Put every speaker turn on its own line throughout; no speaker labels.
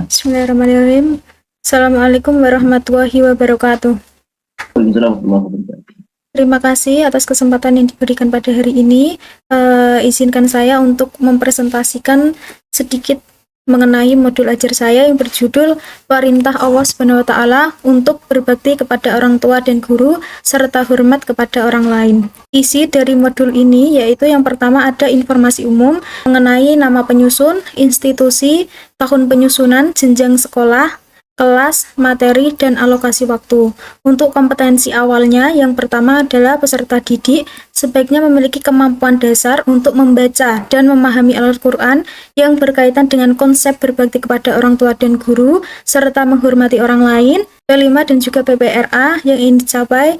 Bismillahirrahmanirrahim. Assalamualaikum warahmatullahi wabarakatuh. Terima kasih atas kesempatan yang diberikan pada hari ini. Izinkan saya untuk mempresentasikan sedikit mengenai modul ajar saya yang berjudul Perintah Allah Subhanahu wa Ta'ala untuk berbakti kepada orang tua dan guru serta hormat kepada orang lain. Isi dari modul ini yaitu yang pertama ada informasi umum mengenai nama penyusun, institusi, tahun penyusunan, jenjang sekolah, kelas, materi, dan alokasi waktu. Untuk kompetensi awalnya, yang pertama adalah peserta didik sebaiknya memiliki kemampuan dasar untuk membaca dan memahami Al-Quran yang berkaitan dengan konsep berbakti kepada orang tua dan guru, serta menghormati orang lain. Kelima dan juga PPRA yang ingin dicapai,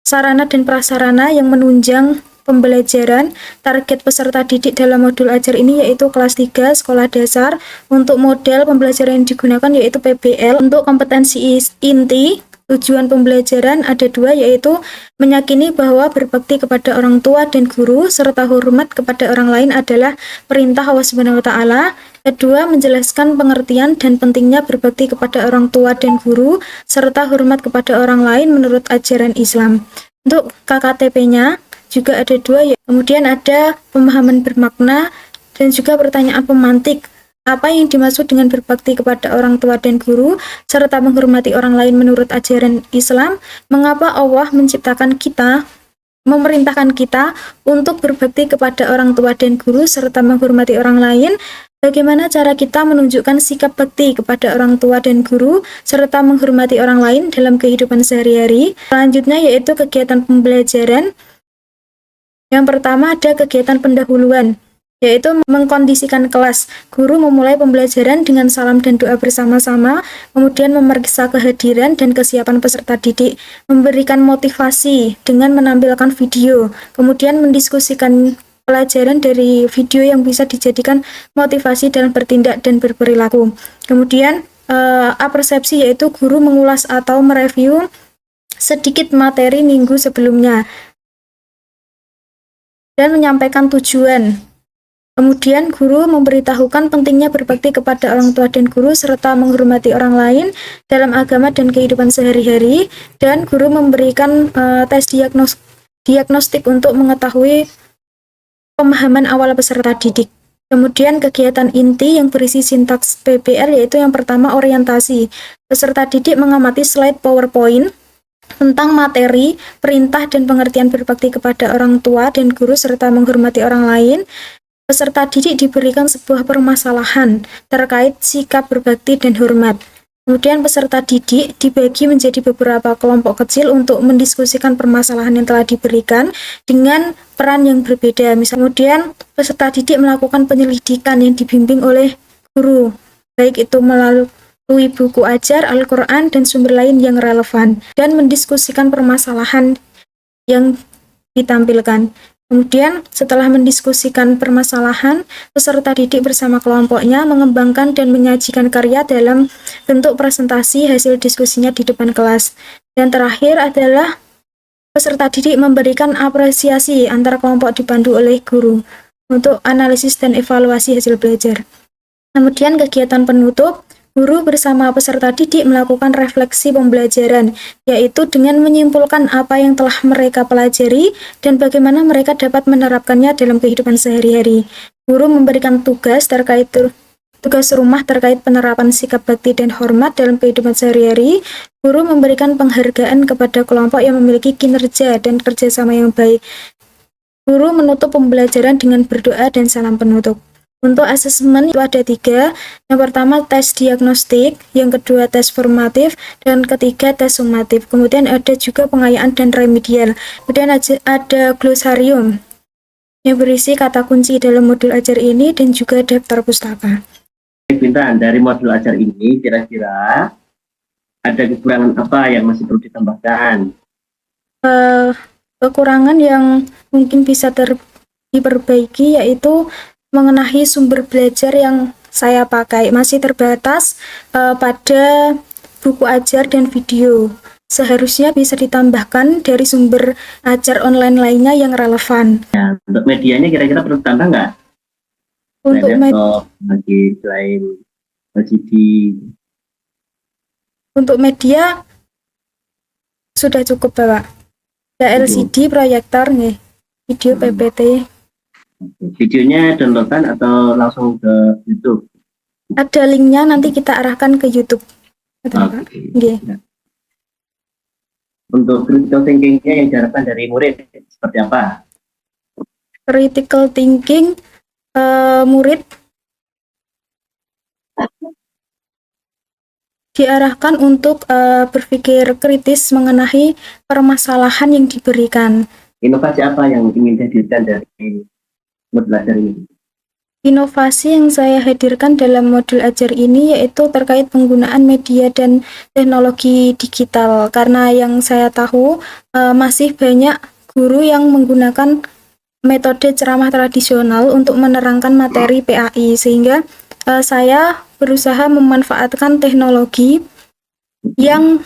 sarana dan prasarana yang menunjang pembelajaran. Target peserta didik dalam modul ajar ini yaitu kelas 3 sekolah dasar. Untuk model pembelajaran yang digunakan yaitu PBL. Untuk kompetensi inti tujuan pembelajaran ada dua, yaitu meyakini bahwa berbakti kepada orang tua dan guru serta hormat kepada orang lain adalah perintah Allah Subhanahu wa Ta'ala. Kedua, menjelaskan pengertian dan pentingnya berbakti kepada orang tua dan guru serta hormat kepada orang lain menurut ajaran Islam. Untuk KKTP-nya juga ada dua, ya. Kemudian ada pemahaman bermakna dan juga pertanyaan pemantik. Apa yang dimaksud dengan berbakti kepada orang tua dan guru serta menghormati orang lain menurut ajaran Islam? Mengapa Allah memerintahkan kita untuk berbakti kepada orang tua dan guru serta menghormati orang lain? Bagaimana cara kita menunjukkan sikap bakti kepada orang tua dan guru serta menghormati orang lain dalam kehidupan sehari-hari? Selanjutnya yaitu kegiatan pembelajaran. Yang pertama ada kegiatan pendahuluan, yaitu mengkondisikan kelas. Guru memulai pembelajaran dengan salam dan doa bersama-sama, kemudian memeriksa kehadiran dan kesiapan peserta didik, memberikan motivasi dengan menampilkan video, kemudian mendiskusikan pelajaran dari video yang bisa dijadikan motivasi dalam bertindak dan berperilaku. Kemudian apersepsi, yaitu guru mengulas atau mereview sedikit materi minggu sebelumnya dan menyampaikan tujuan. Kemudian guru memberitahukan pentingnya berbakti kepada orang tua dan guru serta menghormati orang lain dalam agama dan kehidupan sehari-hari, dan guru memberikan tes diagnostik untuk mengetahui pemahaman awal peserta didik. Kemudian kegiatan inti yang berisi sintaks PBL, yaitu yang pertama orientasi. Peserta didik mengamati slide PowerPoint tentang materi, perintah dan pengertian berbakti kepada orang tua dan guru serta menghormati orang lain. Peserta didik diberikan sebuah permasalahan terkait sikap berbakti dan hormat. Kemudian peserta didik dibagi menjadi beberapa kelompok kecil untuk mendiskusikan permasalahan yang telah diberikan dengan peran yang berbeda. Kemudian peserta didik melakukan penyelidikan yang dibimbing oleh guru, baik itu melalui buku ajar, Al-Quran, dan sumber lain yang relevan, dan mendiskusikan permasalahan yang ditampilkan. Kemudian setelah mendiskusikan permasalahan, peserta didik bersama kelompoknya mengembangkan dan menyajikan karya dalam bentuk presentasi hasil diskusinya di depan kelas. Dan terakhir adalah peserta didik memberikan apresiasi antara kelompok dipandu oleh guru untuk analisis dan evaluasi hasil belajar. Kemudian kegiatan penutup, guru bersama peserta didik melakukan refleksi pembelajaran, yaitu dengan menyimpulkan apa yang telah mereka pelajari dan bagaimana mereka dapat menerapkannya dalam kehidupan sehari-hari. Guru memberikan tugas rumah terkait penerapan sikap bakti dan hormat dalam kehidupan sehari-hari. Guru memberikan penghargaan kepada kelompok yang memiliki kinerja dan kerjasama yang baik. Guru menutup pembelajaran dengan berdoa dan salam penutup. Untuk asesmen itu ada 3. Yang pertama tes diagnostik, yang kedua tes formatif, dan ketiga tes sumatif. Kemudian ada juga pengayaan dan remedial. Kemudian ada glosarium yang berisi kata kunci dalam modul ajar ini dan juga daftar pustaka.
Pintahan dari modul ajar ini kira-kira ada kekurangan apa yang masih perlu ditambahkan?
Kekurangan yang mungkin bisa diperbaiki yaitu mengenai sumber belajar yang saya pakai masih terbatas pada buku ajar dan video. Seharusnya bisa ditambahkan dari sumber ajar online lainnya yang relevan.
Ya, untuk medianya kira-kira perlu tambah nggak?
Untuk
lagi selain LCD.
Untuk media sudah cukup Bapak. Ada LCD, proyektor nggih. Video PPT.
Videonya downloadan atau langsung ke YouTube?
Ada linknya, nanti kita arahkan ke YouTube. Betul, Pak? Nggih.
Ya. Untuk critical thinking-nya yang diharapkan dari murid seperti apa?
Critical thinking murid diarahkan untuk berpikir kritis mengenai permasalahan yang diberikan.
Inovasi apa yang ingin dihadirkan dari modul ajar ini?
Inovasi yang saya hadirkan dalam modul ajar ini yaitu terkait penggunaan media dan teknologi digital. Karena yang saya tahu masih banyak guru yang menggunakan metode ceramah tradisional untuk menerangkan materi PAI, sehingga saya berusaha memanfaatkan teknologi yang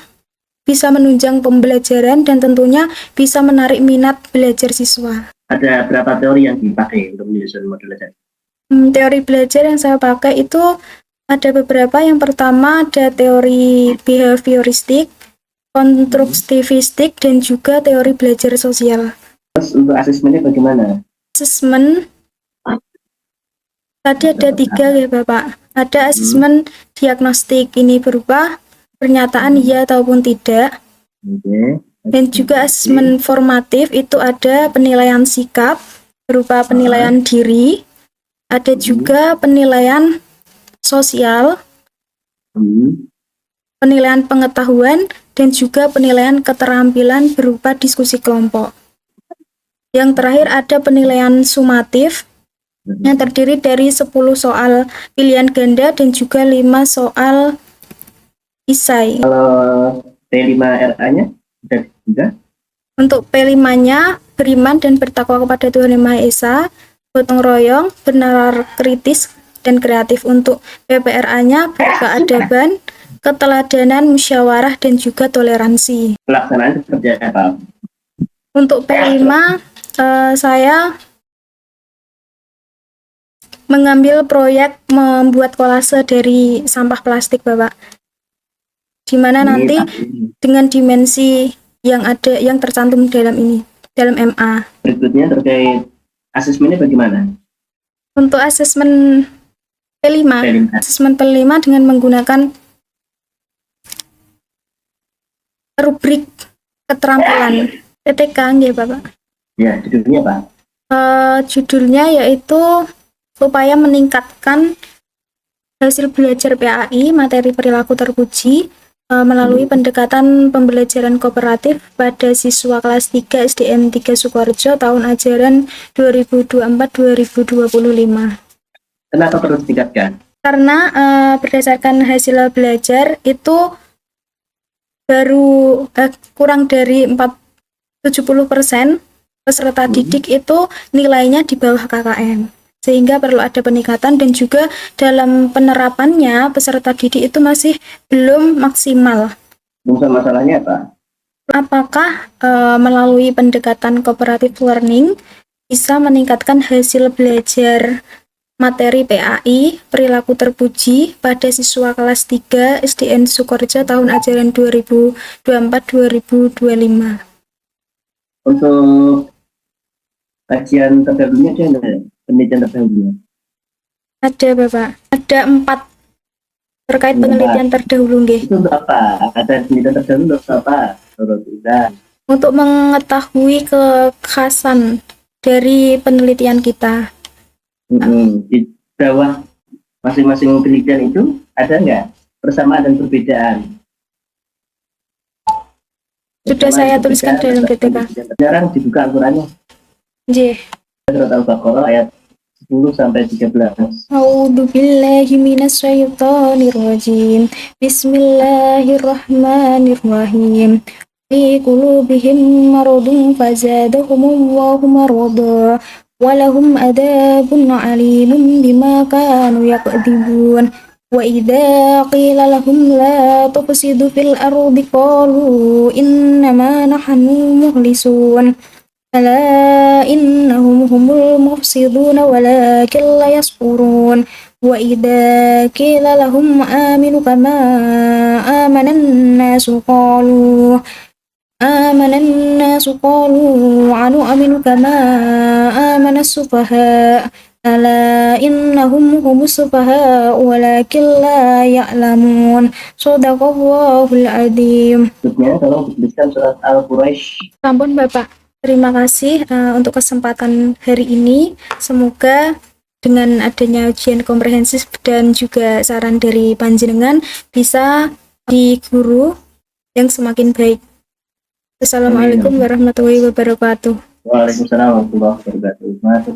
bisa menunjang pembelajaran dan tentunya bisa menarik minat belajar siswa.
Ada berapa teori yang dipakai untuk menyusun modul ajar?
Teori belajar yang saya pakai itu ada beberapa. Yang pertama ada teori behavioristik, konstruktivistik, dan juga teori belajar sosial.
Terus untuk asesmennya bagaimana?
Asesmen tadi ada 3 ya Bapak. Ada asesmen diagnostik, ini berupa pernyataan iya ataupun tidak. Dan juga asesmen formatif, itu ada penilaian sikap berupa penilaian diri. Ada juga penilaian sosial, penilaian pengetahuan, dan juga penilaian keterampilan berupa diskusi kelompok. Yang terakhir ada penilaian sumatif yang terdiri dari 10 soal pilihan ganda dan juga 5 soal isai.
Kalau P5RA-nya sudah juga? Untuk
P5-nya beriman dan bertakwa kepada Tuhan Yang Maha Esa, gotong royong, benar kritis, dan kreatif. Untuk PPRA-nya berkeadaban, keteladanan, musyawarah, dan juga toleransi.
Pelaksanaan seperti apa?
Untuk P5, saya mengambil proyek membuat kolase dari sampah plastik, Bapak. Di mana nanti dengan dimensi yang ada, yang tercantum dalam ini, dalam MA.
Berikutnya terkait asesmennya bagaimana?
Untuk asesmen P5, asesmen P5 dengan menggunakan rubrik keterampilan PTK, ya Bapak.
Ya, judulnya apa?
Judulnya yaitu upaya meningkatkan hasil belajar PAI materi perilaku terpuji melalui pendekatan pembelajaran kooperatif pada siswa kelas 3 SDN 3 Sukoharjo tahun ajaran 2024-2025.
Kenapa perlu ditingkatkan?
Karena berdasarkan hasil belajar itu baru kurang dari 70% peserta didik itu nilainya di bawah KKM. Sehingga perlu ada peningkatan, dan juga dalam penerapannya peserta didik itu masih belum maksimal.
Masalahnya apa?
Apakah melalui pendekatan cooperative learning bisa meningkatkan hasil belajar materi PAI perilaku terpuji pada siswa kelas 3 SDN Sukoharjo tahun ajaran 2024-2025.
Untuk kajian terdahulunya ada penelitian terdahulunya?
Ada Bapak, ada 4 terkait penelitian terdahulu nggih.
Itu untuk apa? Ada penelitian terdahulu untuk apa?
Untuk mengetahui kekhasan dari penelitian kita.
Di bawah masing-masing penelitian itu ada nggak persamaan dan perbedaan?
Sudah saya tuliskan dalam PTK.
Jarang dibuka Al-Qurannya.
J.
Surat Al-Baqarah ayat 10 sampai 13.
A'udzu billahi minasyaitonir rajim. Bismillahirrahmanirrahim. Fi qulubihim maradun fazadahumullahu marada wa lahum adabun 'alimun bima kanu yaqdibun. Wa idza qila lahum la tufsidu fil ardi qalu innama nahnu mukhlisun. Ala innahum humul mufsiduna walakin la yashkurun. Wa idza qila lahum aminu kama amanan nasu qalu anu'minu kama amana as-sufaha ala innahum humus sufaha walakin la ya'lamun. Shadaqallahul adzim.
Berikutnya tolong dituliskan surat Al-Quraisy.
Ampun Bapak, terima kasih untuk kesempatan hari ini. Semoga dengan adanya ujian komprehensif dan juga saran dari panjenengan bisa di guru yang semakin baik. Assalamualaikum warahmatullahi wabarakatuh.
Waalaikumsalam warahmatullahi wabarakatuh.